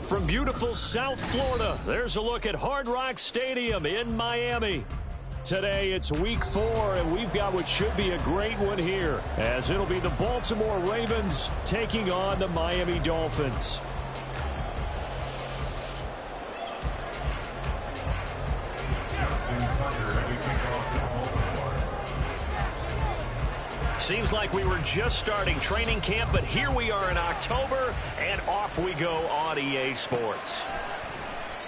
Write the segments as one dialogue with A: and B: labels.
A: From beautiful South Florida, there's a look at Hard Rock Stadium in Miami. Today, it's week 4, and we've got what should be a great one here, as it'll be the Baltimore Ravens taking on the Miami Dolphins. Seems like we were just starting training camp, but here we are in October, and off we go on EA Sports.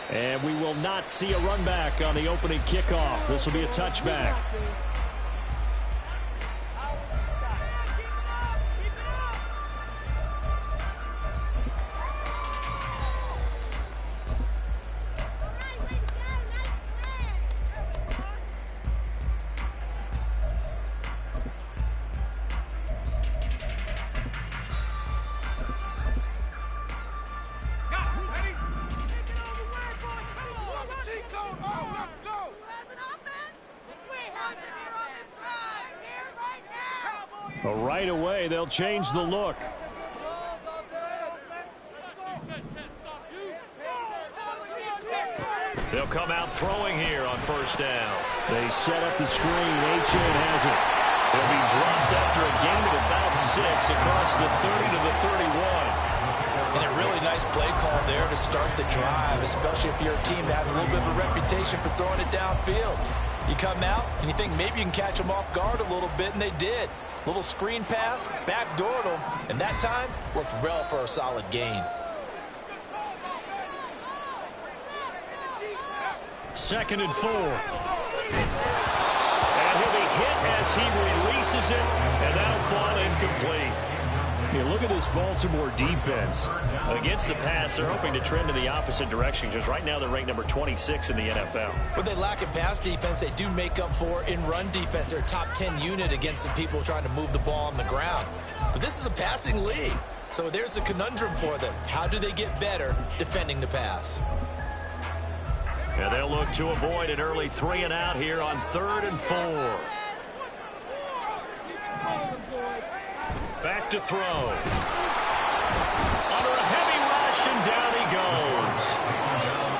A: And we will not see a run back on the opening kickoff. This will be a touchback. Right away, they'll change the look. They'll come out throwing here on first down. They set up the screen. A-Chain has it. He'll be dropped after a gain of about 6 across the 30 to the 31.
B: And a really nice play call there to start the drive, especially if you're a team that has a little bit of a reputation for throwing it downfield. You come out and you think maybe you can catch them off guard a little bit, and they did. Little screen pass, backdoored them, and that time worked well for a solid gain.
A: Second and 4. And he'll be hit as he releases it, and that'll fall incomplete. You look at this Baltimore defense. Against the pass, they're hoping to trend in the opposite direction because right now they're ranked number 26 in the NFL.
B: What they lack in pass defense, they do make up for in run defense. They're a top 10 unit against the people trying to move the ball on the ground. But this is a passing league, so there's a conundrum for them. How do they get better defending the pass?
A: And they'll look to avoid an early 3 and out here on 3rd and 4. Back to throw. Under a heavy rush, and down he goes.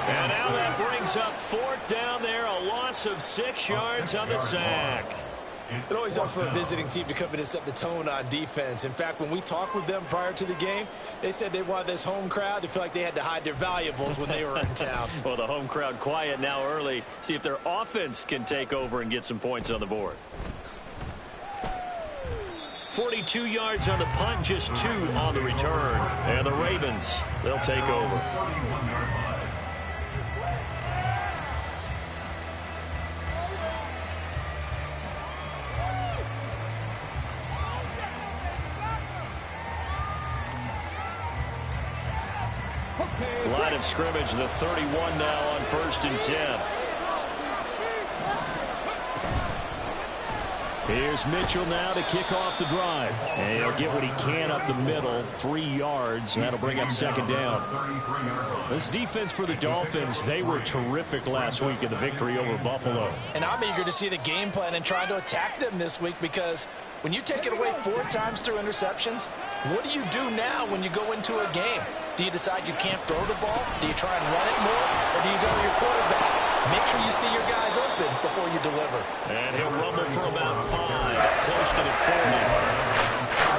A: And now that brings up 4th down there, a loss of 6 yards on the sack.
B: It always helps for a visiting team to come in and set the tone on defense. In fact, when we talked with them prior to the game, they said they wanted this home crowd to feel like they had to hide their valuables when they were in town.
A: Well, the home crowd quiet now early. See if their offense can take over and get some points on the board. 42 yards on the punt, just 2 on the return. And the Ravens, they'll take over. Line of scrimmage, the 31 now on 1st and 10. Here's Mitchell now to kick off the drive. And he'll get what he can up the middle, 3 yards. And that'll bring up 2nd down. This defense for the Dolphins, they were terrific last week in the victory over Buffalo.
B: And I'm eager to see the game plan and try to attack them this week, because when you take it away 4 times through interceptions, what do you do now when you go into a game? Do you decide you can't throw the ball? Do you try and run it more? Or do you go to your quarterback? Make sure you see your guys open before you deliver.
A: And he'll rumble for about 5, close to the 40.
B: I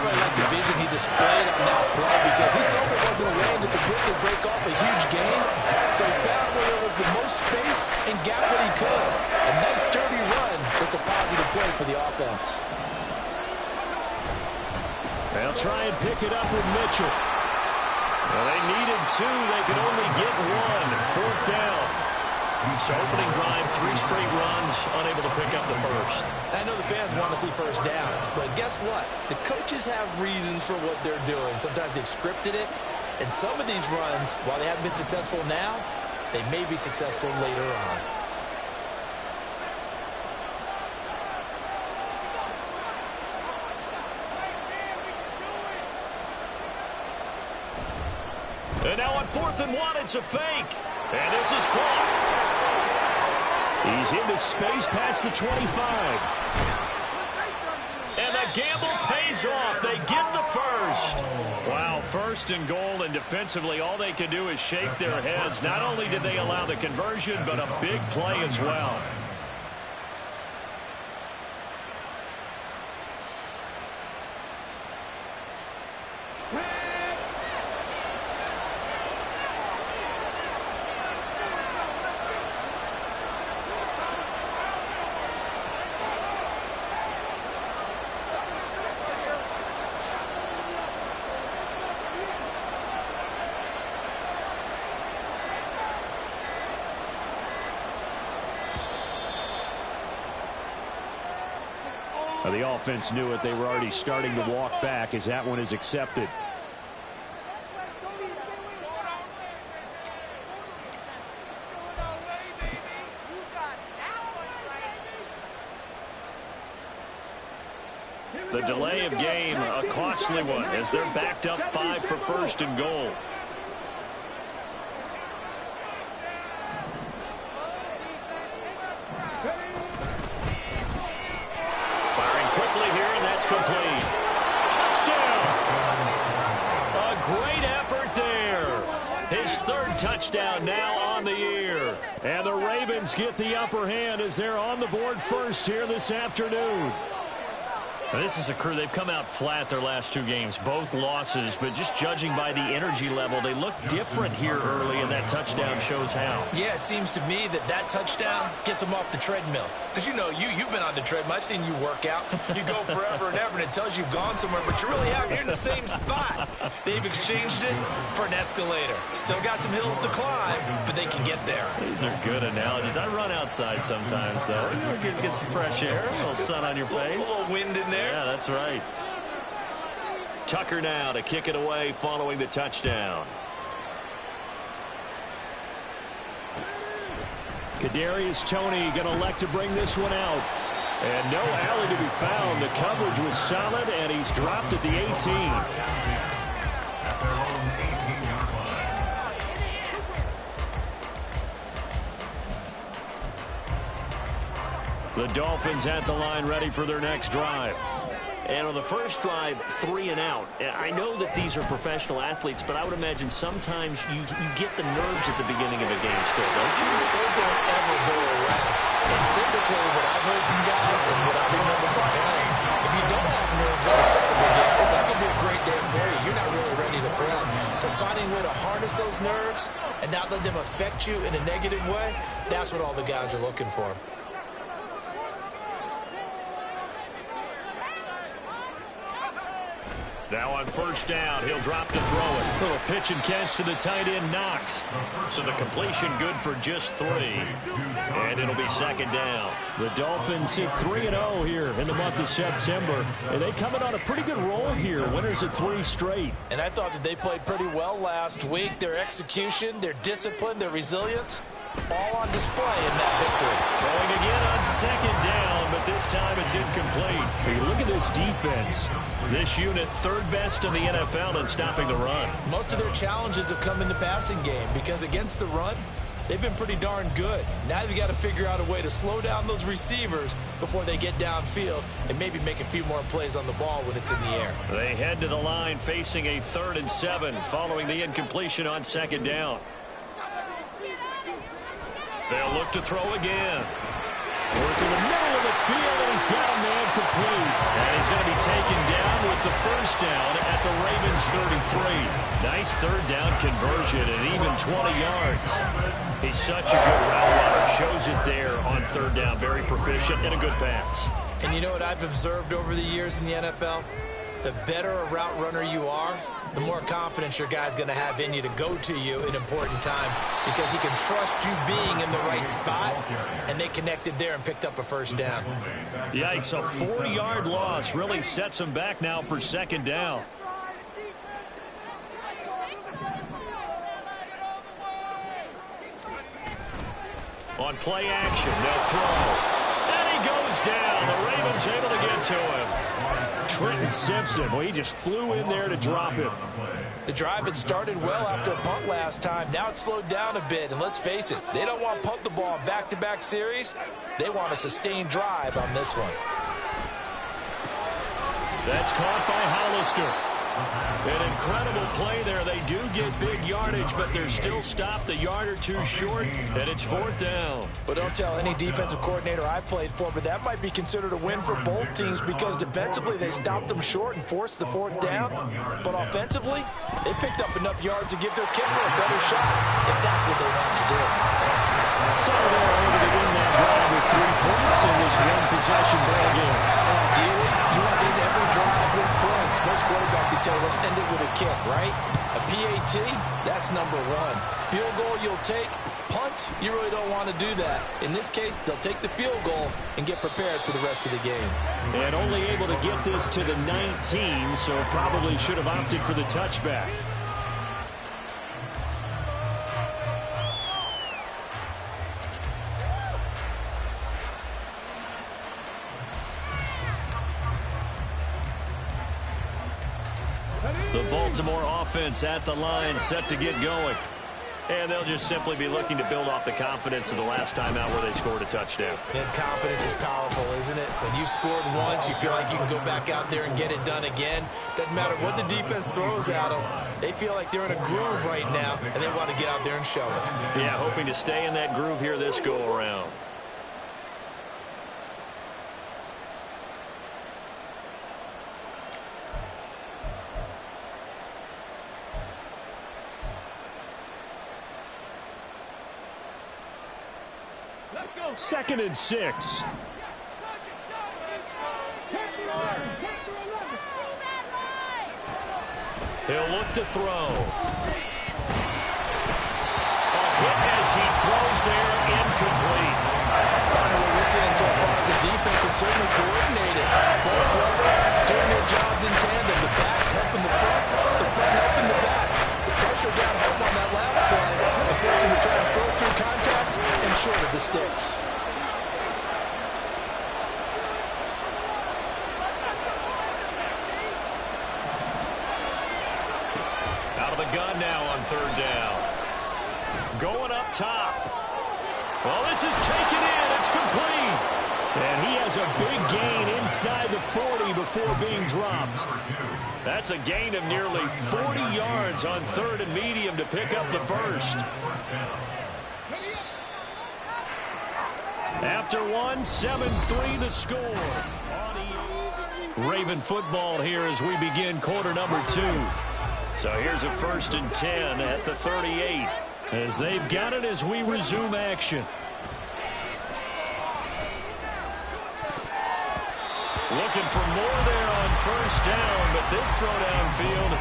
B: really like the vision he displayed on that play, because he saw there wasn't a way to completely break off a huge gain. So he found where there was the most space and got what he could. A nice dirty run. That's a positive play for the offense.
A: They'll try and pick it up with Mitchell. Well, they needed 2. They could only get 1. 4th down. So opening drive, 3 straight runs, unable to pick up the first.
B: I know the fans want to see first downs, but guess what? The coaches have reasons for what they're doing. Sometimes they've scripted it, and some of these runs, while they haven't been successful now, they may be successful later on.
A: And now on 4th and 1, it's a fake. And this is caught. He's into space past the 25. And the gamble pays goes off. They get the first. Wow, first and goal, and defensively all they can do is shake their heads. Not only did they allow the conversion, but a big play as well. The offense knew it. They were already starting to walk back as that one is accepted. The delay of game, a costly one, as they're backed up 5 for first and goal. Complete. Touchdown. A great effort there. His third touchdown now on the year. And the Ravens get the upper hand as they're on the board first here this afternoon. Now, this is a crew. They've come out flat their last 2 games, both losses, but just judging by the energy level, they look different here early, and that touchdown shows how. Yeah, it seems to me that touchdown gets them off the treadmill. Because, you know, you've been on the treadmill. I've seen you work out. You go forever and ever, and it tells you've gone somewhere, but you really haven't. You're in the same spot. They've exchanged it for an escalator. Still got some hills to climb, but they can get there. These are good analogies. I run outside sometimes, though. You know, get some fresh air, a little sun on your face. A little wind in there. Yeah, that's right. Tucker now to kick it away following the touchdown. Kadarius Toney going to elect to bring this one out. And no alley to be found. The coverage was solid, and he's dropped at the 18. The Dolphins at the line, ready for their next drive. And on the first drive, 3 and out. I know that these are professional athletes, but I would imagine sometimes you get the nerves at the beginning of a game still, don't you? Those don't ever go away. And typically what I've heard from guys and what I remember from playing, if you don't have nerves at the start of the game, it's not going to be a great day for you. You're not really ready to play. So finding a way to harness those nerves and not let them affect you in a negative way, that's what all the guys are looking for. Now on first down, he'll drop to throw it. Little pitch and catch to the tight end, Knox. So the completion good for just 3. And it'll be second down. The Dolphins sit 3-0 here in the month of September. And they come in on a pretty good roll here. Winners at 3 straight. And I thought that they played pretty well last week. Their execution, their discipline, their resilience, all on display in that victory. Throwing again on second down, but this time it's incomplete. You look at this defense. This unit, 3rd best in the NFL in stopping the run. Most of their challenges have come in the passing game because against the run, they've been pretty darn good. Now you've got to figure out a way to slow down those receivers before they get downfield and maybe make a few more plays on the ball when it's in the air. They head to the line facing a 3rd and 7 following the incompletion on second down. They'll look to throw again. Working the middle of the field, and he's got a man complete. And he's going to be taken down with the first down at the Ravens 33. Nice 3rd down conversion and even 20 yards. He's such a good route runner. Shows it there on 3rd down. Very proficient and a good pass. And you know what I've observed over the years in the NFL? The better a route runner you are, the more confidence your guy's going to have in you to go to you in important times because he can trust you being in the right spot, and they connected there and picked up a first down. Yikes, a 4-yard loss really sets him back now for second down. On play action, they'll throw. And he goes down. The Ravens able to get to him. Trenton Simpson, well, he just flew in there to drop him. The drive had started well after a punt last time. Now it's slowed down a bit, and let's face it, they don't want to punt the ball in back-to-back series. They want a sustained drive on this one. That's caught by Hollister. An incredible play there. They do get big yardage, but they're still stopped a yard or two short, and it's 4th down.
B: But don't tell any defensive coordinator I played for, but that might be considered a win for both teams because defensively they stopped them short and forced the 4th down. But offensively, they picked up enough yards to give their kicker a better shot if that's what they want to do.
A: So they're able to win that drive with 3 points in this one-possession ball game.
B: Ideally, you want to end every drive with points. Most quarterbacks would tell you, let's end it with a kick, right? A PAT, that's number 1. Field goal you'll take. Punts, you really don't want to do that. In this case, they'll take the field goal and get prepared for the rest of the game.
A: And only able to get this to the 19, so probably should have opted for the touchback. The Baltimore offense at the line, set to get going. And they'll just simply be looking to build off the confidence of the last time out where they scored a touchdown.
B: And confidence is powerful, isn't it? When you've scored once, you feel like you can go back out there and get it done again. Doesn't matter what the defense throws at them. They feel like they're in a groove right now, and they want to get out there and show it.
A: Yeah, hoping to stay in that groove here this go-around. Second and 6. He'll look to throw. A hit as he throws there, incomplete.
B: What we're seeing so far as the defense is certainly coordinated. Both levels doing their jobs in tandem. The back helping the front helping the back. The pressure got home on that last play and forced him to try and throw through contact and short of the sticks.
A: Out of the gun now on 3rd down. Going up top. Well, this is taken in. It's complete. And he has a big gain inside the 40 before being dropped. That's a gain of nearly 40 yards on 3rd and medium to pick up the first. After 7-3 the score. Raven football here as we begin quarter number 2. So here's a 1st and 10 at the 38 as they've got it as we resume action. Looking for more there on 1st down, but this throw downfield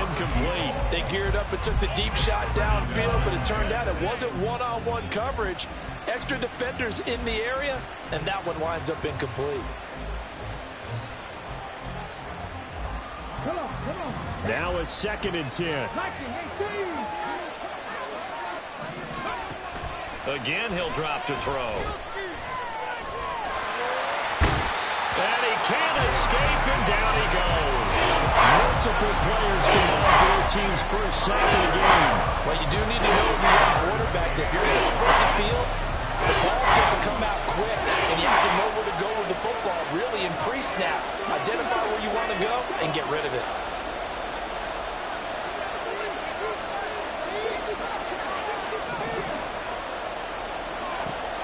A: incomplete.
B: They geared up and took the deep shot downfield, but it turned out it wasn't one-on-one coverage. Extra defenders in the area, and that one winds up incomplete.
A: Now a 2nd and 10. Again, he'll drop to throw. And he can't escape, and down he goes. Multiple players combined for their team's first sack of the game.
B: What you do need to know as a young quarterback that if you're going to spread the field, the ball's got to come out quick, and you have to know where to go with the football, really in pre-snap. Identify where you want to go and get rid of it.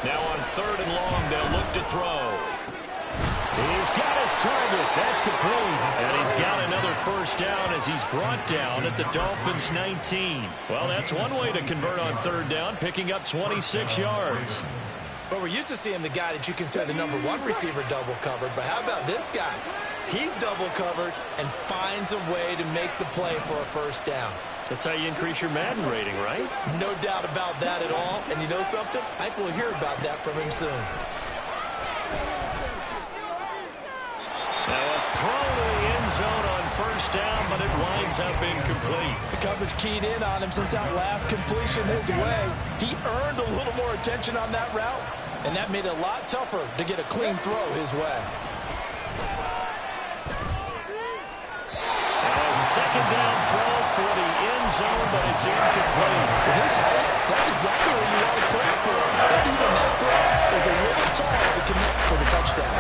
A: Now on 3rd and long, they'll look to throw. He's got his target. That's complete. And he's got another 1st down as he's brought down at the Dolphins' 19. Well, that's one way to convert on 3rd down, picking up 26 yards.
B: But we're used to seeing the guy that you consider the number 1 receiver double covered. But how about this guy? He's double covered and finds a way to make the play for a 1st down.
A: That's how you increase your Madden rating, right?
B: No doubt about that at all. And you know something? I think we'll hear about that from him soon.
A: Now a throw to the end zone on 1st down, but it winds up incomplete.
B: The coverage keyed in on him since that last completion his way. He earned a little more attention on that route, and that made it a lot tougher to get a clean throw his way.
A: A 2nd down throw for the end zone, but it's incomplete.
B: With his height, that's exactly where you want to put it for him. But even that throw is a little tall to connect for the touchdown.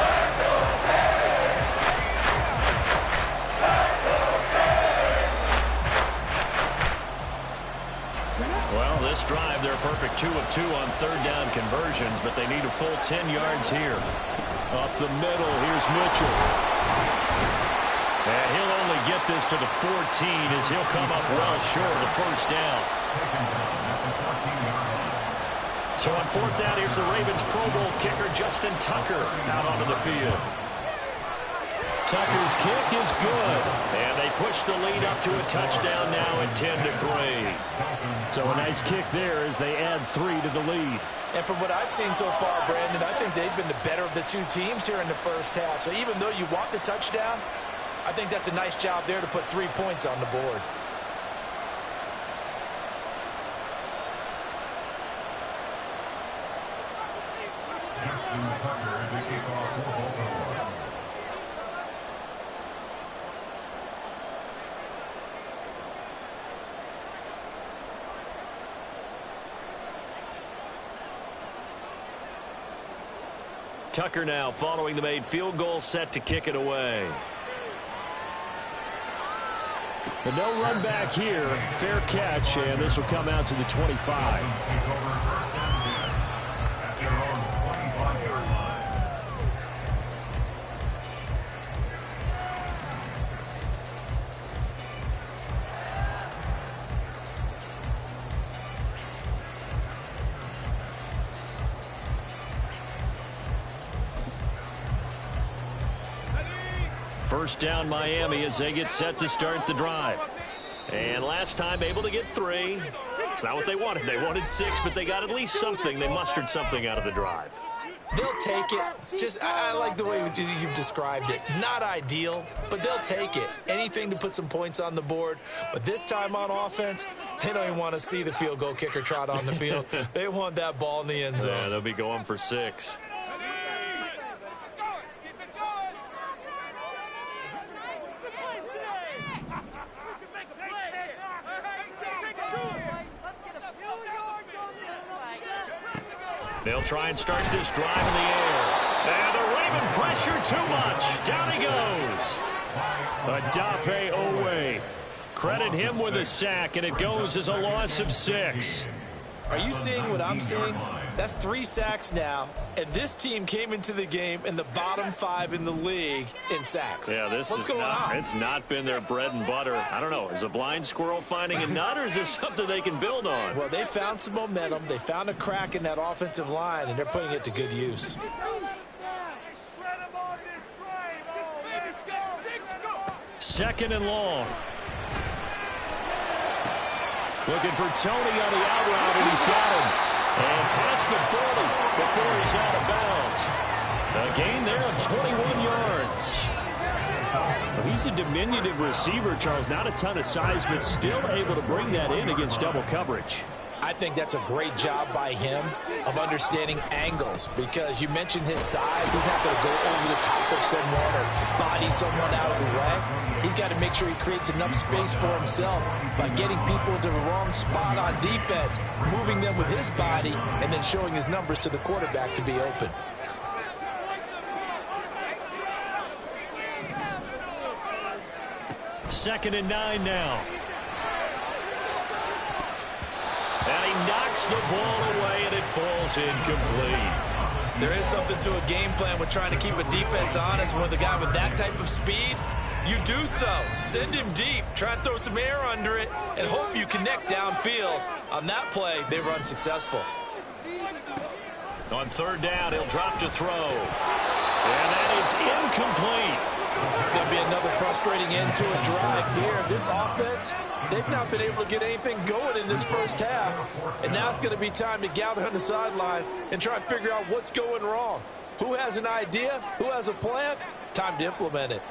A: perfect 2 of 2 on third down conversions, but they need a full 10 yards here. Up the middle, here's Mitchell. And he'll only get this to the 14 as he'll come up well short of the first down. So on fourth down, here's the Ravens Pro Bowl kicker Justin Tucker out onto the field. Tucker's kick is good, and they push the lead up to a touchdown now at 10-3. So a nice kick there as they add 3 to the lead.
B: And from what I've seen so far, Brandon, I think they've been the better of the two teams here in the first half. So even though you want the touchdown, I think that's a nice job there to put 3 points on the board.
A: Tucker now following the made field goal, set to kick it away. But no run back here. Fair catch, and this will come out to the 25. First down Miami as they get set to start the drive. And last time able to get 3. It's not what they wanted. They wanted 6, but they got at least something. They mustered something out of the drive.
B: They'll take it. I like the way you've described it. Not ideal, but they'll take it. Anything to put some points on the board. But this time on offense, they don't even want to see the field goal kicker trot on the field. They want that ball in the end zone.
A: Yeah, they'll be going for 6. They'll try and start this drive in the air. And the Raven pressure too much. Down he goes. Adafe Owe. Credit him with a sack, and it goes as a loss of 6.
B: Are you seeing what I'm seeing? That's 3 sacks now, and this team came into the game in the bottom 5 in the league in sacks.
A: Yeah, What's going on? It's not been their bread and butter. I don't know. Is a blind squirrel finding a nut, or is this something they can build on?
B: Well, they found some momentum. They found a crack in that offensive line, and they're putting it to good use.
A: Second and long. Looking for Tony on the out route, and he's got him. And past the 40 before he's out of bounds. A gain there of 21 yards. Well, he's a diminutive receiver, Charles. Not a ton of size, but still able to bring that in against double coverage.
B: I think that's a great job by him of understanding angles, because you mentioned his size. He's not going to go over the top of someone or body someone out of the way. He's got to make sure he creates enough space for himself by getting people into the wrong spot on defense, moving them with his body, and then showing his numbers to the quarterback to be open.
A: Second and 9 now. And he knocks the ball away, and it falls incomplete.
B: There is something to a game plan with trying to keep a defense honest. With a guy with that type of speed, you do so. Send him deep. Try and throw some air under it and hope you connect downfield. On that play, they run successful.
A: On third down, he'll drop to throw. And that is incomplete.
B: It's going to be another frustrating end to a drive here. This offense, they've not been able to get anything going in this first half. And now it's going to be time to gather on the sidelines and try and figure out what's going wrong. Who has an idea? Who has a plan? Time to implement it.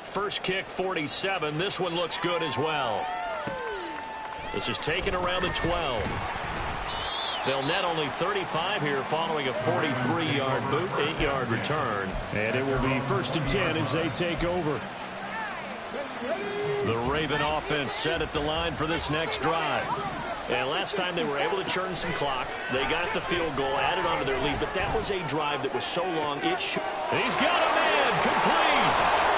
A: First kick, 47. This one looks good as well. This is taken around the 12. They'll net only 35 here following a 43-yard boot, 8-yard return. And it will be first and 10 as they take over. The Raven offense set at the line for this next drive. And last time they were able to churn some clock. They got the field goal, added onto their lead, but that was a drive that was so long it should. He's got a man complete.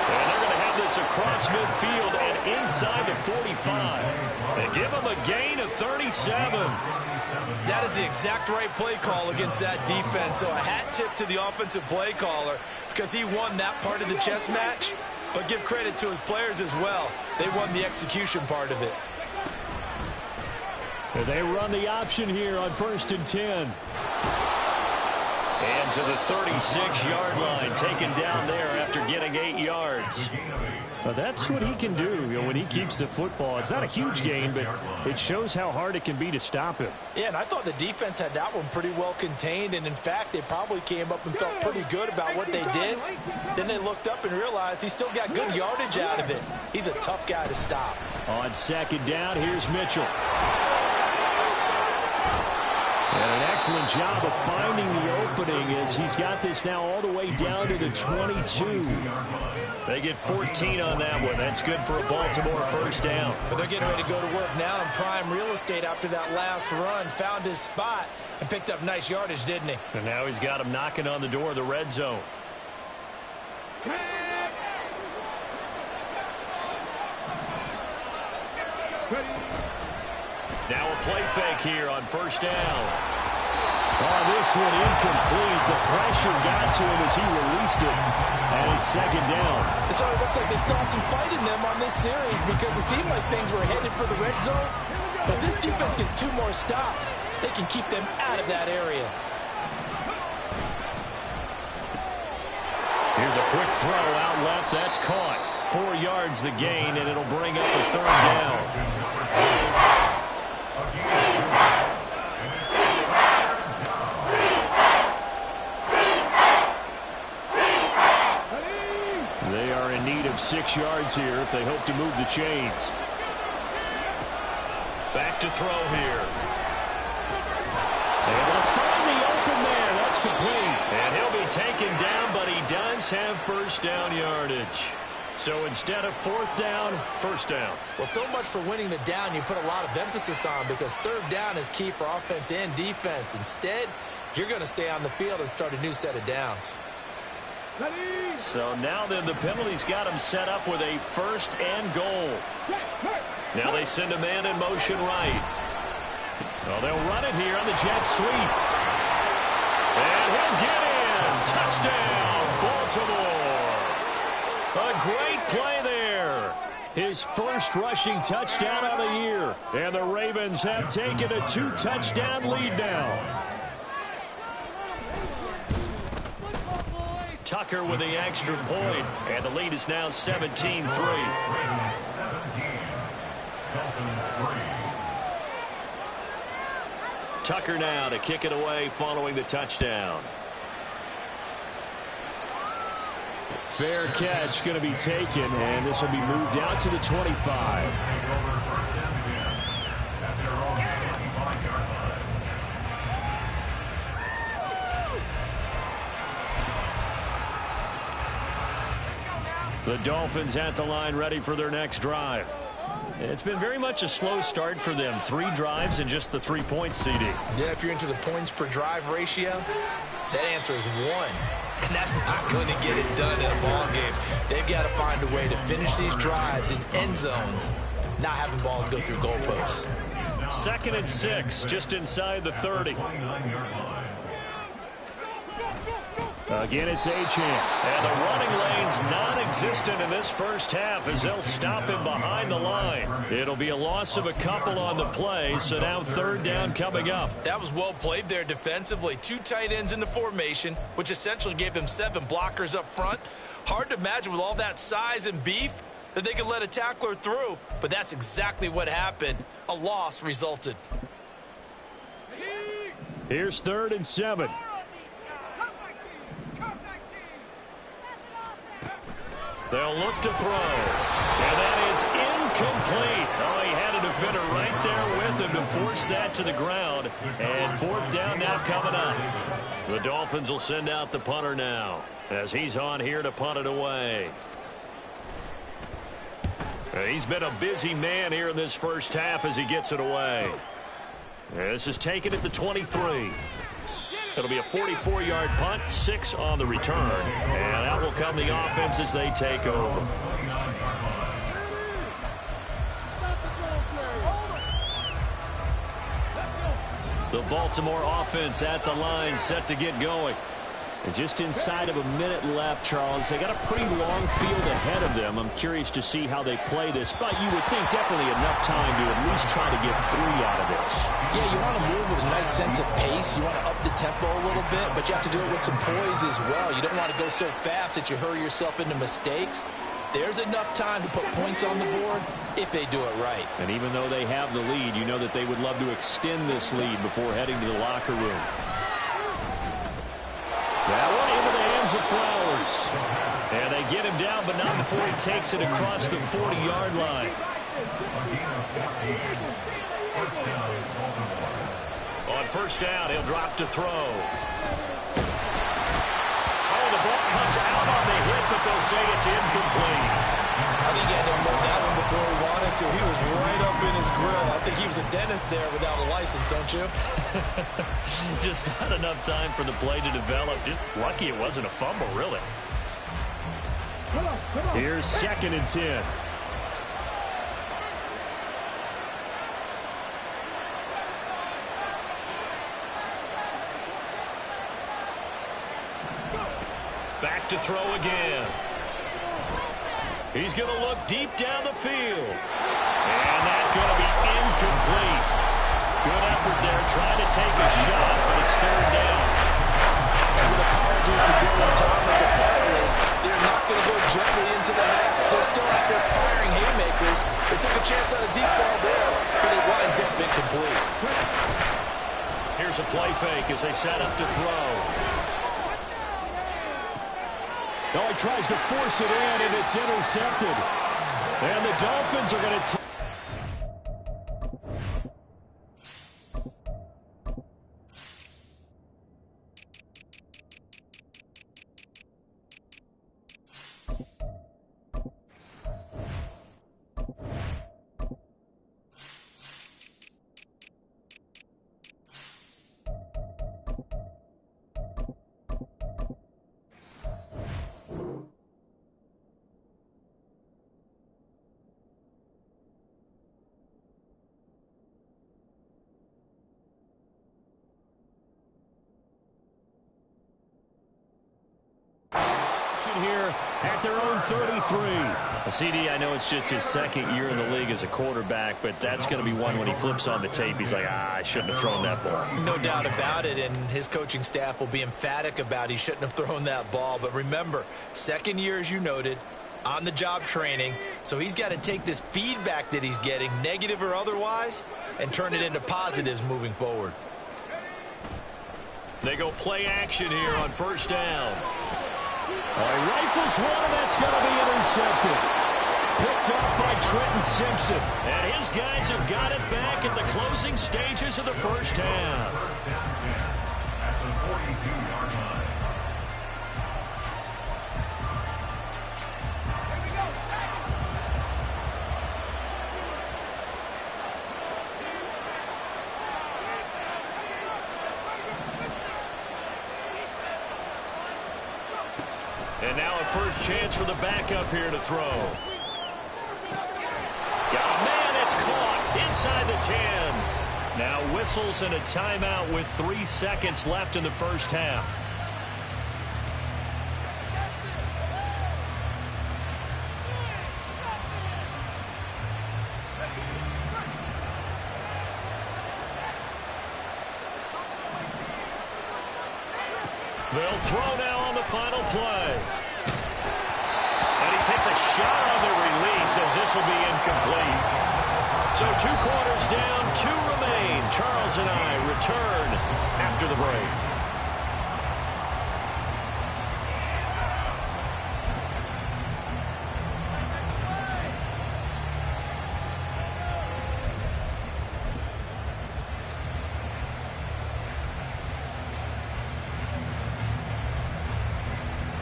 A: And they're going to have this across midfield and inside the 45. They give him a gain of 37.
B: That is the exact right play call against that defense. So a hat tip to the offensive play caller because he won that part of the chess match. But give credit to his players as well. They won the execution part of it.
A: They run the option here on 1st and 10. And to the 36-yard line, taken down there after getting 8 yards. Well, that's what he can do, when he keeps the football. It's not a huge gain, but it shows how hard it can be to stop him.
B: Yeah, and I thought the defense had that one pretty well contained, and in fact, they probably came up and felt pretty good about what they did. Then they looked up and realized he still got good yardage out of it. He's a tough guy to stop.
A: On 2nd down, here's Mitchell. And an excellent job of finding the opening as he's got this now all the way down to the 22. They get 14 on that one. That's good for a Baltimore 1st down.
B: But they're getting ready to go to work now in prime real estate after that last run. Found his spot and picked up nice yardage, didn't he?
A: And now he's got him knocking on the door of the red zone. Now a play fake here on 1st down. Oh, this one incomplete. The pressure got to him as he released it. And it's 2nd down.
B: So it looks like they still have some fight in them on this series because it seemed like things were headed for the red zone. But this defense gets 2 more stops. They can keep them out of that area.
A: Here's a quick throw out left. That's caught. 4 yards the gain, and it'll bring up a 3rd down. They are in need of 6 yards here if they hope to move the chains. Back to throw here. Able to find the open man. That's complete. And he'll be taken down, but he does have 1st down yardage. So instead of 4th down, 1st down.
B: Well, so much for winning the down you put a lot of emphasis on because 3rd down is key for offense and defense. Instead, you're going to stay on the field and start a new set of downs.
A: So now then the penalty's got him set up with a 1st and goal. Now they send a man in motion right. Well, they'll run it here on the jet sweep. And he'll get in. Touchdown, Baltimore. A great play there. His 1st rushing touchdown of the year. And the Ravens have taken a 2-touchdown lead now. Tucker with the extra point, and the lead is now 17-3. Tucker now to kick it away following the touchdown. Fair catch going to be taken, and this will be moved out to the 25. The Dolphins at the line ready for their next drive. It's been very much a slow start for them. 3 drives and just the 3 points CD.
B: Yeah, if you're into the points per drive ratio, that answer is 1. And that's not going to get it done in a ball game. They've got to find a way to finish these drives in end zones, not having balls go through goalposts.
A: 2nd and 6, just inside the 30. Again, it's Achane. And the running lane's non-existent in this 1st half as they'll stop him behind the line. It'll be a loss of a couple on the play, so now 3rd down coming up.
B: That was well played there defensively. 2 tight ends in the formation, which essentially gave them 7 blockers up front. Hard to imagine with all that size and beef that they could let a tackler through, but that's exactly what happened. A loss resulted.
A: Here's 3rd and 7. They'll look to throw. And that is incomplete. Oh, he had a defender right there with him to force that to the ground. And 4th down now coming up. The Dolphins will send out the punter now as he's on here to punt it away. He's been a busy man here in this 1st half as he gets it away. This is taken at the 23. It'll be a 44-yard punt, 6 on the return. And out will come the offense as they take over. The Baltimore offense at the line, set to get going. And just inside of a minute left, Charles. They got a pretty long field ahead of them. I'm curious to see how they play this, but you would think definitely enough time to at least try to get 3 out of this.
B: Yeah, you want to move with a nice sense of pace. You want to up the tempo a little bit, but you have to do it with some poise as well. You don't want to go so fast that you hurry yourself into mistakes. There's enough time to put points on the board if they do it right. And even though they have the lead, you know that they would love to extend this lead before heading to the locker room.
A: That one into the hands of Flowers. And they get him down, but not before he takes it across the 40-yard line. On first down, he'll drop to throw. Oh, the ball comes out on the hit, but they'll say it's incomplete.
B: I think he had to unload that one before he wanted to. He was right up in his grill. I think he was a dentist there without a license, don't you?
A: Just not enough time for the play to develop. Just lucky it wasn't a fumble, really. Here's 2nd and 10. Back to throw again. He's going to look deep down the field. And that's going to be incomplete. Good effort there, trying to take a shot, but it's 3rd down.
B: And with apologies to Dylan Thomas, apparently they're not going to go gently into the half. They're still out there firing haymakers. They took a chance on a deep ball there, but it winds up incomplete.
A: Here's a play fake as they set up to throw. Oh, he tries to force it in, and it's intercepted. And the Dolphins are going to... here at their own 33. CD, I know it's just his 2nd year in the league as a quarterback, but that's going to be one when he flips on the tape. He's like, I shouldn't have thrown that ball.
B: No doubt about it, and his coaching staff will be emphatic about he shouldn't have thrown that ball. But remember, 2nd year, as you noted, on-the-job training, so he's got to take this feedback that he's getting, negative or otherwise, and turn it into positives moving forward.
A: They go play action here on first down. He rifles one, and that's going to be intercepted. Picked up by Trenton Simpson. And his guys have got it back at the closing stages of the first half.
C: At the 42-yard line.
A: And now a first chance for the backup here to throw. Got a man, it's caught inside the 10. Now whistles and a timeout with 3 seconds left in the first half. They'll throw now on the final play. And he takes a shot on the release as this will be incomplete. So 2 quarters down, 2 remain. Charles and I return after the break.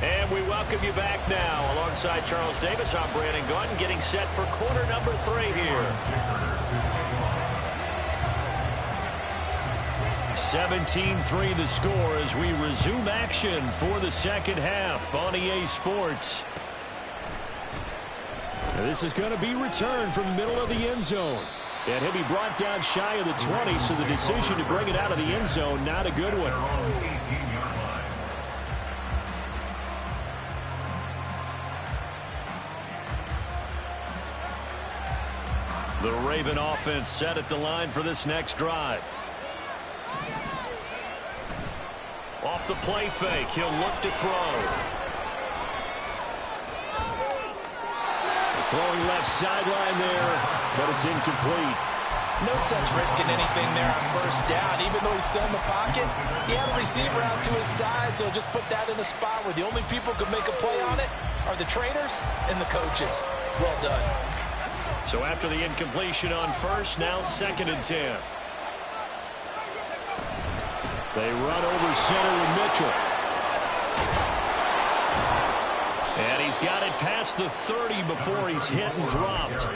A: And we welcome you back now. Alongside Charles Davis, I'm Brandon Gunn, getting set for quarter number 3 here. 17-3 the score as we resume action for the second half on EA Sports. This is going to be returned from the middle of the end zone. And he'll be brought down shy of the 20, so the decision to bring it out of the end zone, not a good one. The Raven offense set at the line for this next drive. Off the play fake, he'll look to throw. Throwing left sideline there, but it's incomplete.
B: No sense risking anything there on first down. Even though he's still in the pocket, he had a receiver out to his side, so just put that in a spot where the only people who can make a play on it are the trainers and the coaches. Well done.
A: So after the incompletion on first, now 2nd and 10. They run over center with Mitchell. And he's got it past the 30 before he's hit and dropped.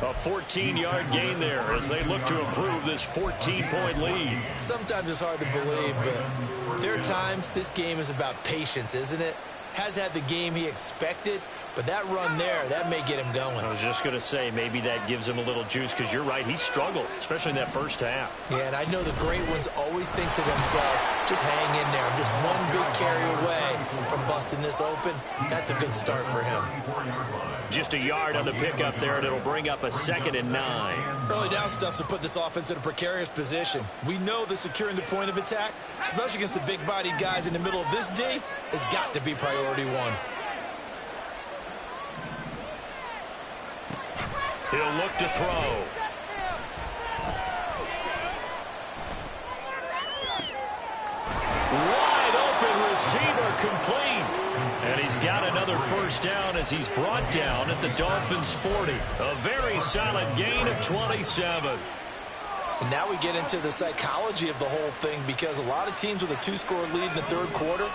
A: A 14-yard gain there as they look to improve this 14-point lead.
B: Sometimes it's hard to believe, but there are times this game is about patience, isn't it? Has had the game he expected, but that run there, that may get him going.
A: I was just going to say, maybe that gives him a little juice, because you're right, he struggled, especially in that first half.
B: Yeah, and I know the great ones always think to themselves, just hang in there. I'm just one big carry away from busting this open. That's a good start for him.
A: Just a yard on the pickup there, and it'll bring up a 2nd and 9.
B: Early down stuff's to put this offense in a precarious position. We know that securing the point of attack, especially against the big-bodied guys in the middle of this D, has got to be priority one.
A: He'll look to throw. Wide open receiver, complete. And he's got another first down as he's brought down at the Dolphins' 40. A very solid gain of 27.
B: And now we get into the psychology of the whole thing, because a lot of teams with a 2-score lead in the third quarter,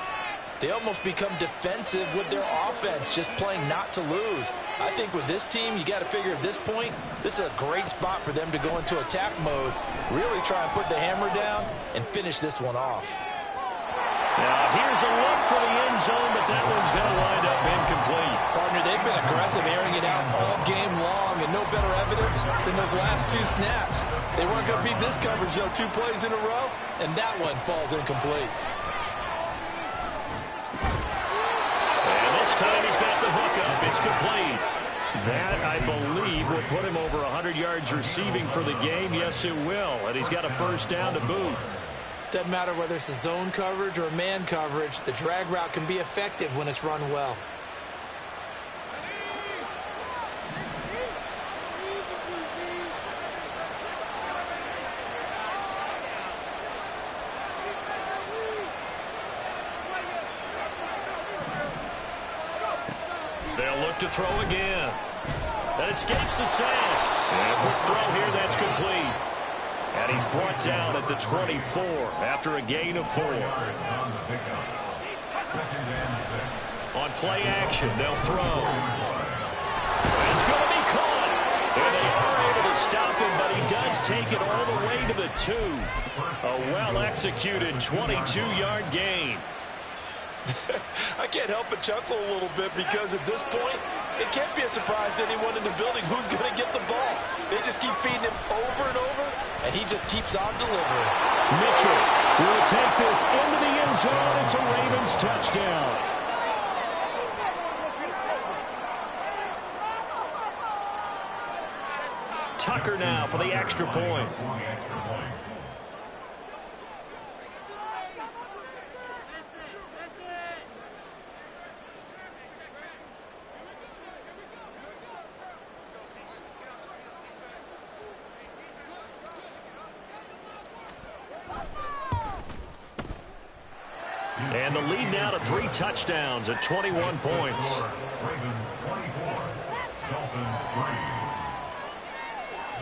B: they almost become defensive with their offense, just playing not to lose. I think with this team, you got to figure at this point, this is a great spot for them to go into attack mode, really try and put the hammer down and finish this one off.
A: Now here's a look for the end zone, but that one's going to wind up incomplete.
B: Partner, they've been aggressive, airing it out all game long, and no better evidence than those last 2 snaps. They weren't going to beat this coverage, though, 2 plays in a row, and that one falls incomplete.
A: And this time he's got the hookup. It's complete. That, I believe, will put him over 100 yards receiving for the game. Yes, it will. And he's got a first down to boot.
B: Doesn't matter whether it's a zone coverage or a man coverage, the drag route can be effective when it's run well.
A: They'll look to throw again. That escapes the sack. And a quick throw here, that's complete. And he's brought down at the 24 after a gain of 4. On play action, they'll throw. It's going to be caught. And they are able to stop him, but he does take it all the way to the 2. A well-executed 22-yard gain.
B: I can't help but chuckle a little bit, because at this point, it can't be a surprise to anyone in the building who's going to get the ball. They just keep feeding him over and over, and he just keeps on delivering.
A: Mitchell will take this into the end zone. It's a Ravens touchdown. Tucker now for the extra point. And the lead now to 3 touchdowns at 21 points.
C: Ravens 24, Dolphins 3.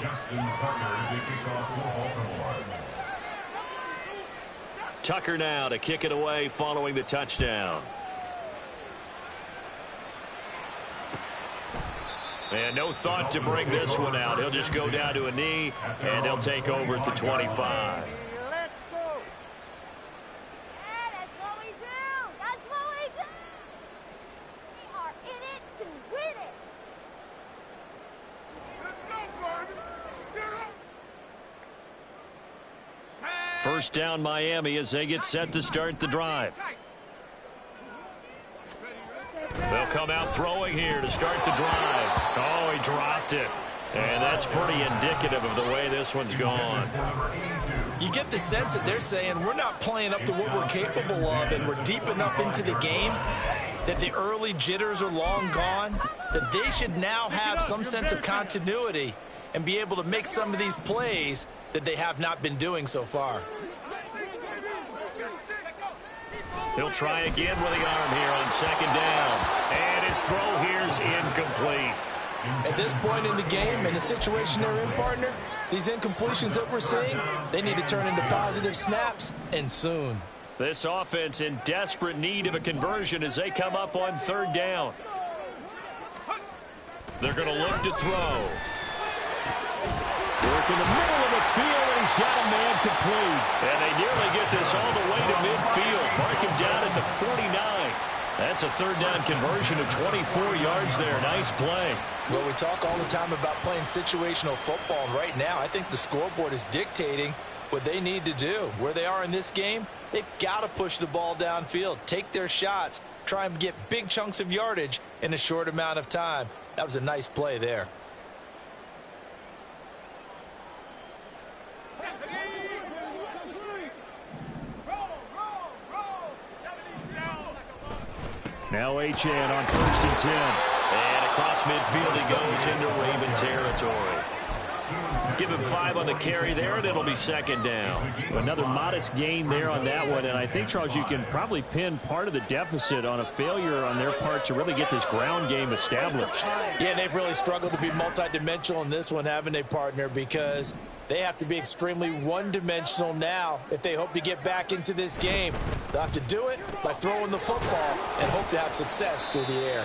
C: Justin Tucker to kick off for Baltimore.
A: Tucker now to kick it away following the touchdown. And no thought to bring this one out. He'll just go down to a knee, and they'll take over at the 25. First down Miami as they get set to start the drive. They'll come out throwing here to start the drive. Oh, he dropped it. And that's pretty indicative of the way this one's gone.
B: You get the sense that they're saying we're not playing up to what we're capable of, and we're deep enough into the game that the early jitters are long gone, that they should now have some sense of continuity and be able to make some of these plays that they have not been doing so far.
A: He'll try again with the arm here on second down. And his throw here's incomplete.
B: At this point in the game, in the situation they're in, partner, these incompletions that we're seeing, they need to turn into positive snaps, and soon.
A: This offense in desperate need of a conversion as they come up on third down. They're going to look to throw. Work in the middle of the field, and he's got a man complete. And they nearly get this all the way to midfield. Mark him down at the 49. That's a third down conversion of 24 yards there. Nice play.
B: Well, we talk all the time about playing situational football, and right now I think the scoreboard is dictating what they need to do. Where they are in this game, they've got to push the ball downfield, take their shots, try and get big chunks of yardage in a short amount of time. That was a nice play there.
A: Now Achane on 1st and 10. And across midfield he goes into Raven territory. Give him 5 on the carry there, and it'll be second down.
D: Another modest gain there on that one, and I think, Charles, you can probably pin part of the deficit on a failure on their part to really get this ground game established.
B: Yeah, and they've really struggled to be multidimensional in this one, haven't they, partner? Because they have to be extremely one-dimensional now if they hope to get back into this game. They'll have to do it by throwing the football and hope to have success through the air.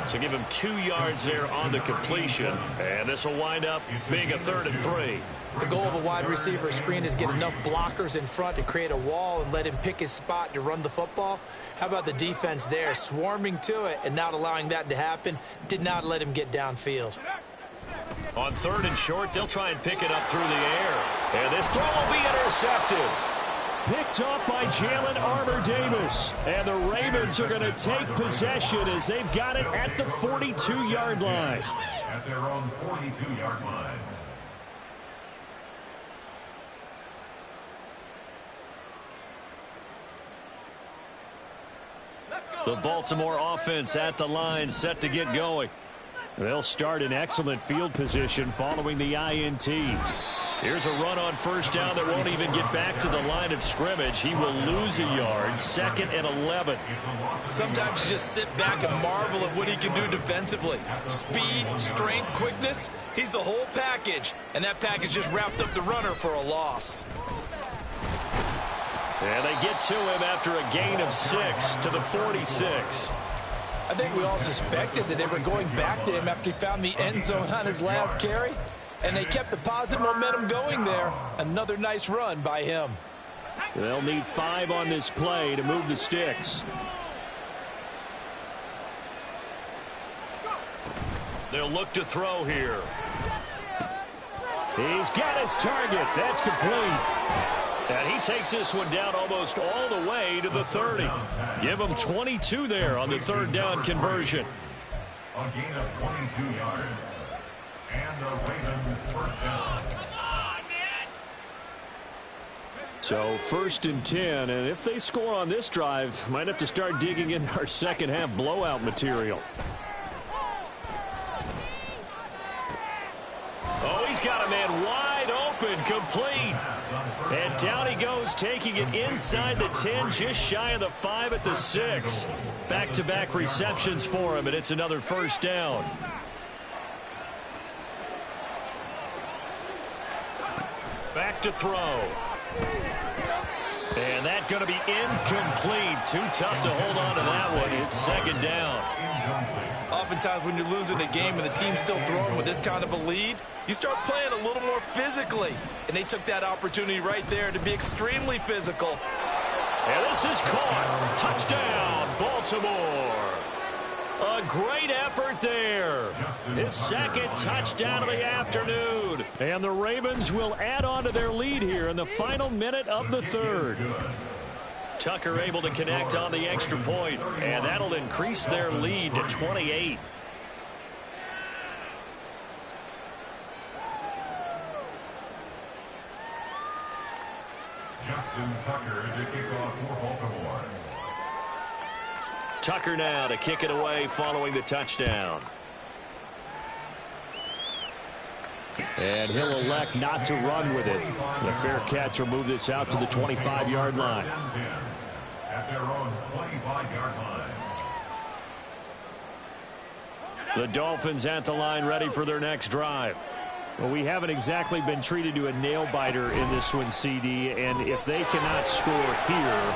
A: So give him 2 yards there on the completion, and this will wind up being a 3rd and 3.
B: The goal of a wide receiver screen is get enough blockers in front to create a wall and let him pick his spot to run the football. How about the defense there, swarming to it and not allowing that to happen? Did not let him get downfield.
A: On 3rd and short, they'll try and pick it up through the air. And this throw will be intercepted.
D: Picked off by Jalen Armour-Davis. And the Ravens are going to take possession as they've got it at the 42-yard line.
C: At their own 42-yard line.
A: The Baltimore offense at the line, set to get going.
D: They'll start in excellent field position following the INT.
A: Here's a run on 1st down that won't even get back to the line of scrimmage. He will lose a yard, 2nd and 11.
B: Sometimes you just sit back and marvel at what he can do defensively. Speed, strength, quickness, he's the whole package. And that package just wrapped up the runner for a loss.
A: And they get to him after a gain of 6 to the 46.
B: I think we all suspected that they were going back to him after he found the end zone on his last carry. And they kept the positive momentum going there. Another nice run by him.
D: They'll need 5 on this play to move the sticks.
A: They'll look to throw here.
D: He's got his target. That's complete.
A: And he takes this one down almost all the way to the 30. Give him 22 there on the 3rd down conversion.
C: A gain of 22 yards. And the Ravens first down.
D: So 1st and 10, and if they score on this drive, might have to start digging in our second half blowout material.
A: Oh, he's got a man wide open, complete. And down he goes, taking it inside the 10, just shy of the 5 at the 6. Back-to-back receptions for him, and it's another 1st down. Back to throw. And that's going to be incomplete. Too tough to hold on to that one. It's 2nd down.
B: Oftentimes when you're losing a game and the team's still throwing with this kind of a lead, you start playing a little more physically. And they took that opportunity right there to be extremely physical.
A: And this is caught. Touchdown, Baltimore. A great effort there. His second touchdown of the afternoon. And the Ravens will add on to their lead here in the final minute of the third. Tucker able to connect on the extra point, and that'll increase their lead to 28.
C: Justin Tucker to kick off for Baltimore.
A: Tucker now to kick it away following the touchdown.
D: And he'll elect not to run with it. The fair catch will move this out to the 25-yard line.
C: At their own 25-yard line.
A: The Dolphins at the line ready for their next drive.
D: Well, we haven't exactly been treated to a nail-biter in this one, CD, and if they cannot score here,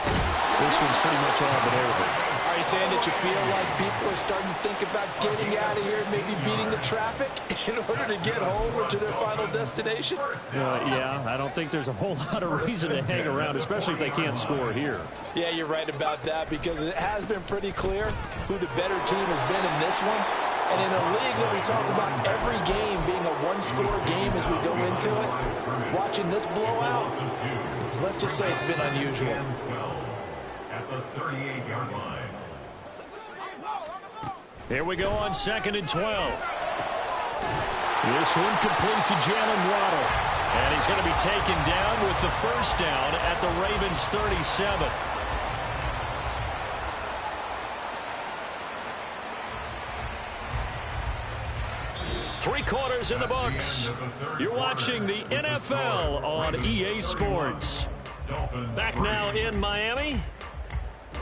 D: this one's pretty much all but over.
B: Are you saying that you feel like people are starting to think about getting out of here, maybe beating the traffic in order to get home or to their final destination?
D: Yeah, I don't think there's a whole lot of reason to hang around, especially if they can't score here.
B: Yeah, you're right about that, because it has been pretty clear who the better team has been in this one. And in a league that we talk about every game being a one-score game as we go into it, watching this blowout, let's just say it's been unusual.
C: At the 38-yard line.
A: Here we go on 2nd and 12. This one complete to Jalen Waddle. And he's going to be taken down with the first down at the Ravens 37. Three quarters in the books. You're watching the NFL on EA Sports. Back now in Miami.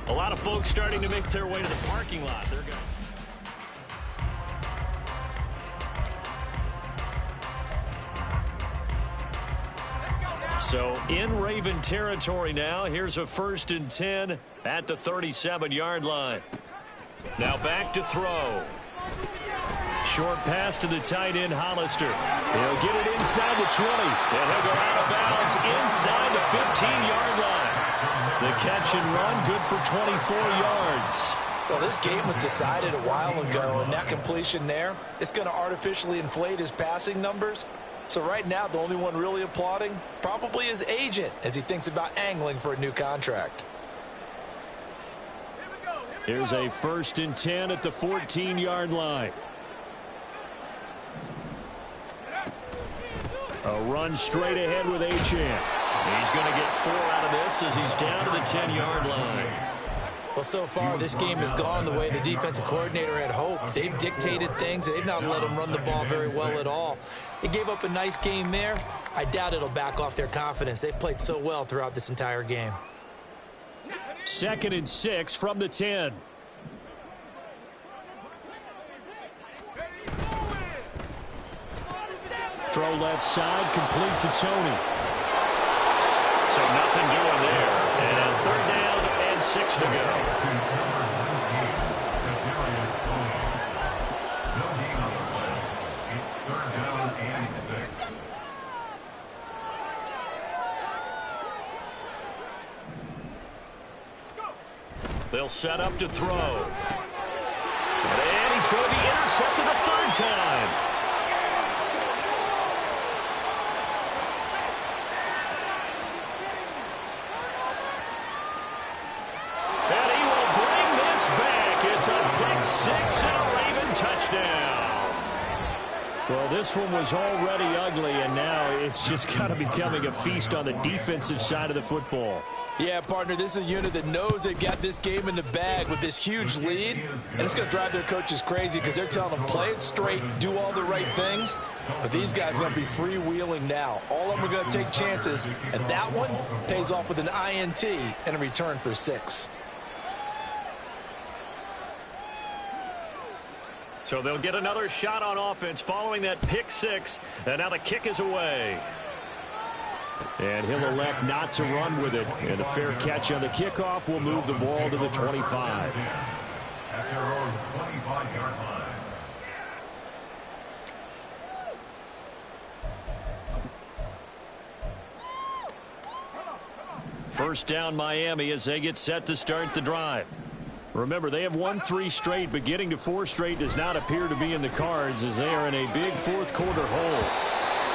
A: A lot of folks starting to make their way to the parking lot. They're going. So in Raven territory now. Here's a 1st and 10 at the 37-yard line. Now back to throw. Short pass to the tight end, Hollister. He'll get it inside the 20. And he'll go out of bounds inside the 15-yard line. The catch and run, good for 24 yards.
B: Well, this game was decided a while ago, and that completion there, it's going to artificially inflate his passing numbers. So right now, the only one really applauding probably his agent as he thinks about angling for a new contract.
A: Here's a 1st and 10 at the 14-yard line. A run straight ahead with Achane. He's going to get 4 out of this as he's down to the 10-yard line.
B: Well, so far, this game has gone the way the defensive coordinator had hoped. They've dictated things, and they've not let him run the ball very well at all. They gave up a nice game there. I doubt it'll back off their confidence. They've played so well throughout this entire game.
A: 2nd and 6 from the 10. Throw left side, complete to Tony. So nothing doing there. And 3rd down and 6 to go. They'll set up to throw. And he's going to be intercepted a 3rd time. And he will bring this back. It's a pick 6 and a Raven touchdown.
D: Well, this one was already ugly, and now it's just kind of becoming a feast on the defensive side of the football.
B: Yeah, partner, this is a unit that knows they've got this game in the bag with this huge lead, and it's going to drive their coaches crazy because they're telling them play it straight, do all the right things, but these guys are going to be freewheeling now. All of them are going to take chances, and that one pays off with an INT and a return for 6.
A: So they'll get another shot on offense following that pick 6, and now the kick is away.
D: And he'll elect not to run with it. And a fair catch on the kickoff will move the ball to the 25.
C: At their own 25-yard line.
A: First down Miami as they get set to start the drive. Remember, they have won 3 straight, but getting to 4 straight does not appear to be in the cards as they are in a big fourth-quarter hole.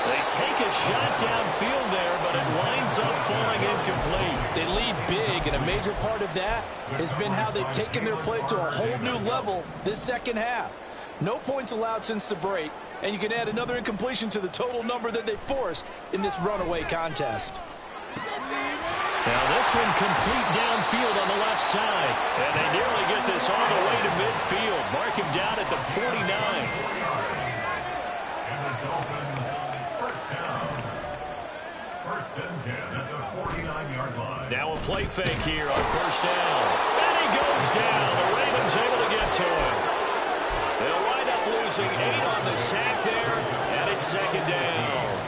A: They take a shot downfield there, but it winds up falling incomplete.
B: They lead big, and a major part of that has been how they've taken their play to a whole new level this second half. No points allowed since the break, and you can add another incompletion to the total number that they forced in this runaway contest.
A: Now this one complete downfield on the left side, and they nearly get this all the way to midfield. Mark him down at the 49.
C: First and 10 at the 49-yard line.
A: Now a play fake here on first down. And he goes down. The Ravens able to get to him. They'll wind up losing 8 on the sack there, and it's second down.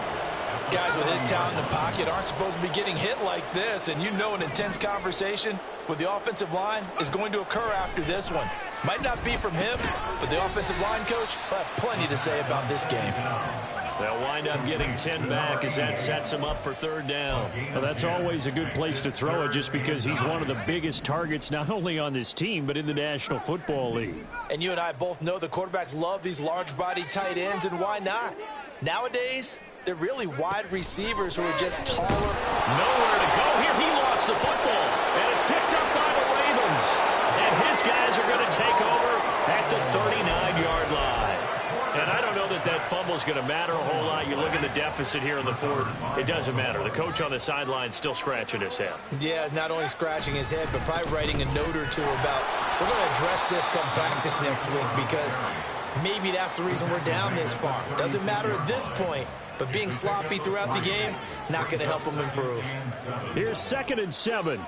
B: Guys with his talent in the pocket aren't supposed to be getting hit like this, and you know an intense conversation with the offensive line is going to occur after this one. Might not be from him, but the offensive line coach will have plenty to say about this game.
A: They'll wind up getting 10 back as that sets him up for third down. Well, that's always a good place to throw it just because he's one of the biggest targets not only on this team but in the National Football League.
B: And you and I both know the quarterbacks love these large-bodied tight ends, and why not? Nowadays, they're really wide receivers who are just taller.
A: Nowhere to go here. He lost the football, and it's picked up by the Ravens. And his guys are going to take over at the 39-yard line. And I don't know that that fumble is going to matter a whole lot. You look at the deficit here in the fourth. It doesn't matter. The coach on the sideline still scratching his head.
B: Yeah, not only scratching his head, but probably writing a note or two about, we're going to address this come practice next week because maybe that's the reason we're down this far. Doesn't matter at this point, but being sloppy throughout the game, not going to help them improve.
A: Here's 2nd and 7.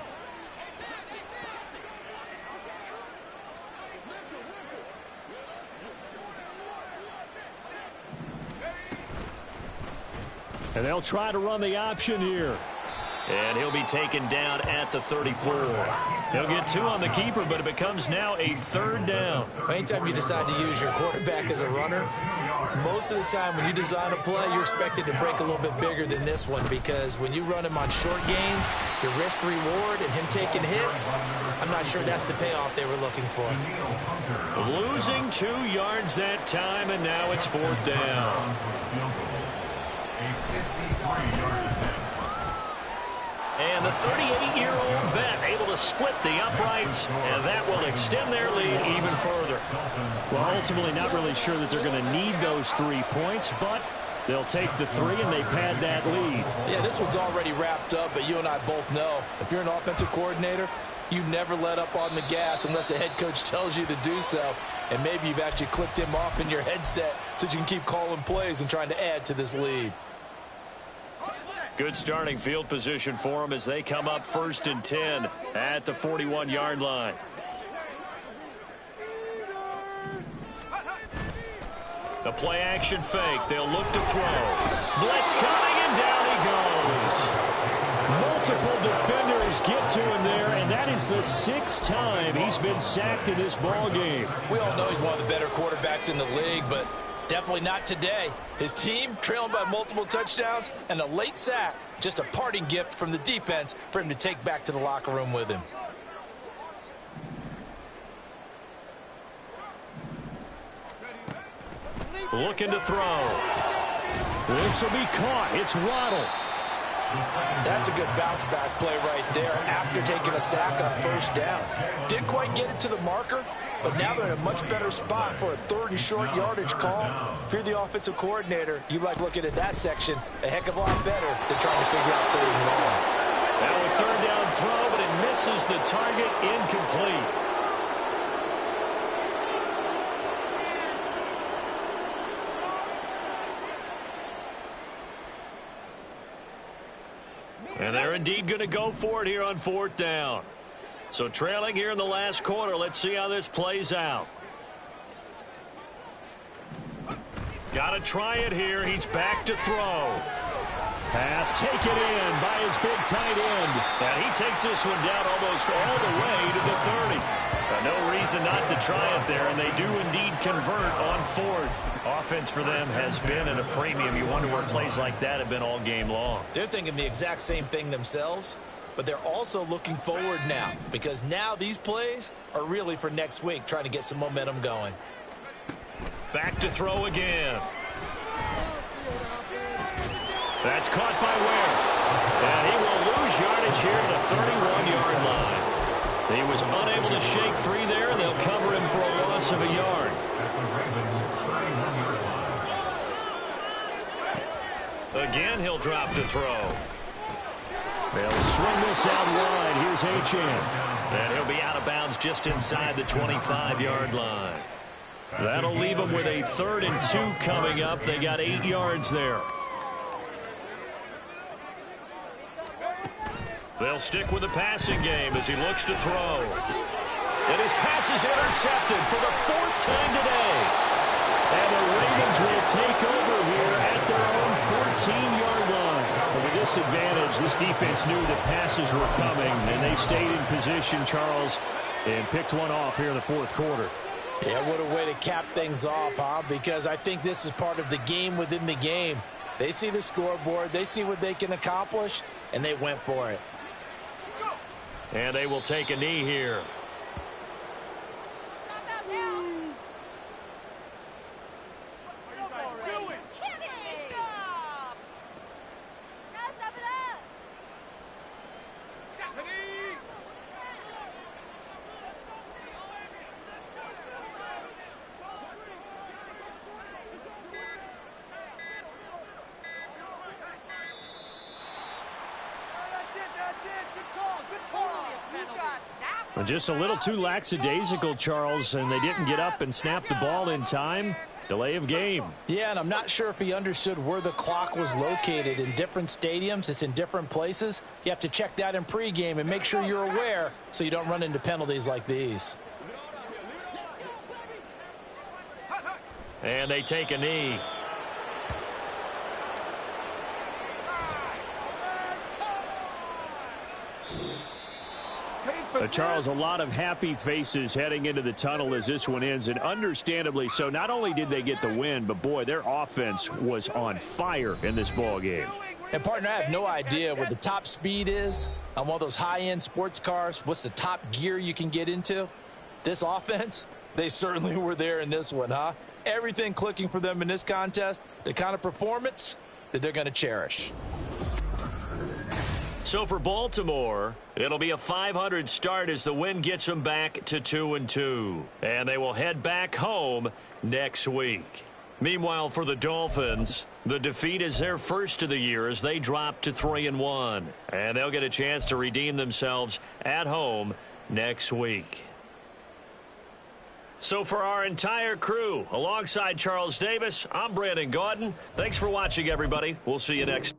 A: And they'll try to run the option here. And he'll be taken down at the 34. He'll get 2 on the keeper, but it becomes now a third down.
B: Anytime you decide to use your quarterback as a runner, most of the time when you design a play, you're expected to break a little bit bigger than this one because when you run him on short gains, your risk-reward and him taking hits, I'm not sure that's the payoff they were looking for.
A: Losing 2 yards that time, and now it's 4th down. And the 38-year-old vet able to split the uprights, and that will extend their lead even further. Well, ultimately not really sure that they're going to need those 3 points, but they'll take the 3 and they pad that lead.
B: Yeah, this one's already wrapped up, but you and I both know if you're an offensive coordinator, you never let up on the gas unless the head coach tells you to do so. And maybe you've actually clicked him off in your headset so you can keep calling plays and trying to add to this lead.
A: Good starting field position for them as they come up 1st and 10 at the 41-yard line. The play action fake. They'll look to throw. Blitz coming, and down he goes. Multiple defenders get to him there, and that is the 6th time he's been sacked in this ball game.
B: We all know he's one of the better quarterbacks in the league, but definitely not today. His team trailing by multiple touchdowns and a late sack. Just a parting gift from the defense for him to take back to the locker room with him.
A: Looking to throw. This will be caught. It's Waddle.
B: That's a good bounce-back play right there after taking a sack on 1st down. Didn't quite get it to the marker, but now they're in a much better spot for a 3rd and short yardage call. If you're the offensive coordinator, you like looking at that section a heck of a lot better than trying to figure out 3rd and long.
A: Now a 3rd down throw, but it misses the target, incomplete. And they're indeed going to go for it here on 4th down. So trailing here in the last quarter. Let's see how this plays out. Got to try it here. He's back to throw. Pass taken in by his big tight end. And he takes this one down almost all the way to the 30. No reason not to try it there, and they do indeed convert on 4th. Offense for them has been at a premium. You wonder where plays like that have been all game long.
B: They're thinking the exact same thing themselves. but they're also looking forward now because now these plays are really for next week, trying to get some momentum going.
A: Back to throw again. That's caught by Ware. And he will lose yardage here to the 31-yard line. He was unable to shake free there, and they'll cover him for a loss of a yard. Again, he'll drop to throw. They'll swing this out wide. Here's Achane. And he'll be out of bounds just inside the 25-yard line. That'll leave them with a 3rd and 2 coming up. They got 8 yards there. They'll stick with the passing game as he looks to throw. And his pass is intercepted for the 4th time today. And the Ravens will take over here at their own 14-yard line. For the disadvantage, this defense knew that passes were coming, and they stayed in position, Charles, and picked one off here in the 4th quarter.
B: Yeah, what a way to cap things off, huh? Because I think this is part of the game within the game. They see the scoreboard, they see what they can accomplish, and they went for it.
A: And they will take a knee here. Just a little too lackadaisical, Charles, and they didn't get up and snap the ball in time. Delay of game.
B: Yeah, and I'm not sure if he understood where the clock was located. In different stadiums, it's in different places. You have to check that in pregame and make sure you're aware so you don't run into penalties like these.
A: And they take a knee. Charles, a lot of happy faces heading into the tunnel as this one ends, and understandably so. Not only did they get the win, but, boy, their offense was on fire in this ball game.
B: And, partner, I have no idea what the top speed is on one of those high-end sports cars. What's the top gear you can get into? This offense, they certainly were there in this one, huh? Everything clicking for them in this contest, the kind of performance that they're going to cherish.
A: So for Baltimore, it'll be a 500 start as the win gets them back to 2-2. And they will head back home next week. Meanwhile, for the Dolphins, the defeat is their first of the year as they drop to 3-1. And they'll get a chance to redeem themselves at home next week. So for our entire crew, alongside Charles Davis, I'm Brandon Gaudin. Thanks for watching, everybody. We'll see you next.